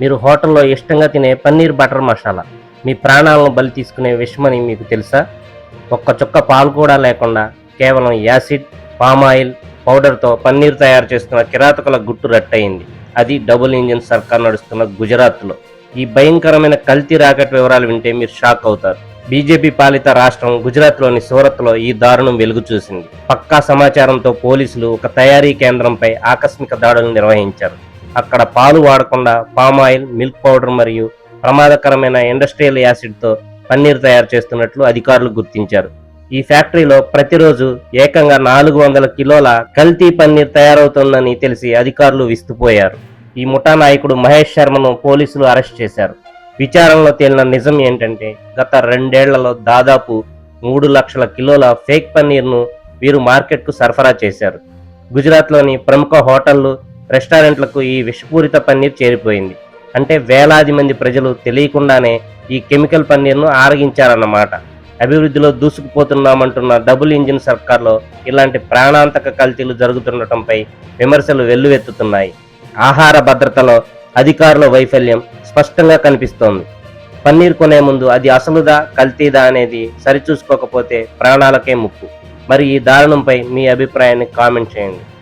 మీరు హోటల్లో ఇష్టంగా తినే పన్నీర్ బటర్ మసాలా మీ ప్రాణాలను బలి తీసుకునే విషయమని మీకు తెలుసా? ఒక్క చుక్క పాలు కూడా లేకుండా కేవలం యాసిడ్, పామాయిల్ పౌడర్తో పన్నీర్ తయారు చేస్తున్న కిరాతకుల గుట్టు రట్టయింది. అది డబుల్ ఇంజిన్ సర్కార్ నడుస్తున్న గుజరాత్లో. ఈ భయంకరమైన కల్తీ రాకెట్ వివరాలు వింటే మీరు షాక్ అవుతారు. బీజేపీ పాలిత రాష్ట్రం గుజరాత్లోని సూరత్లో ఈ దారుణం వెలుగు చూసింది. పక్కా సమాచారంతో పోలీసులు ఒక తయారీ కేంద్రంపై ఆకస్మిక దాడులు నిర్వహించారు. అక్కడ పాలు వాడకుండా పామాయిల్, మిల్క్ పౌడర్ మరియు ప్రమాదకరమైన ఇండస్ట్రియల్ యాసిడ్తో పన్నీర్ తయారు చేస్తున్నట్లు అధికారులు గుర్తించారు. ఈ ఫ్యాక్టరీలో ప్రతిరోజు ఏకంగా 400 కిలోల కల్తీ పన్నీర్ తయారవుతోందని తెలిసి అధికారులు విస్తుపోయారు. ఈ ముఠా నాయకుడు మహేష్ శర్మను పోలీసులు అరెస్ట్ చేశారు. విచారణలో తేలిన నిజం ఏంటంటే గత 2 ఏళ్లలో దాదాపు 3 లక్షల కిలోల ఫేక్ పన్నీర్ను వీరు మార్కెట్కు సరఫరా చేశారు. గుజరాత్లోని ప్రముఖ హోటళ్లు, రెస్టారెంట్లకు ఈ విషపూరిత పన్నీర్ చేరిపోయింది. అంటే వేలాది మంది ప్రజలు తెలియకుండానే ఈ కెమికల్ పన్నీర్ను ఆరగించారన్నమాట. అభివృద్ధిలో దూసుకుపోతున్నామంటున్న డబుల్ ఇంజిన్ సర్కార్లో ఇలాంటి ప్రాణాంతక కల్తీలు జరుగుతుండటంపై విమర్శలు వెల్లువెత్తుతున్నాయి. ఆహార భద్రతలో అధికారుల వైఫల్యం స్పష్టంగా కనిపిస్తోంది. పన్నీర్ కొనే ముందు అది అసలుదా కల్తీదా అనేది సరిచూసుకోకపోతే ప్రాణాలకే ముప్పు. మరి ఈ దారుణంపై మీ అభిప్రాయాన్ని కామెంట్ చేయండి.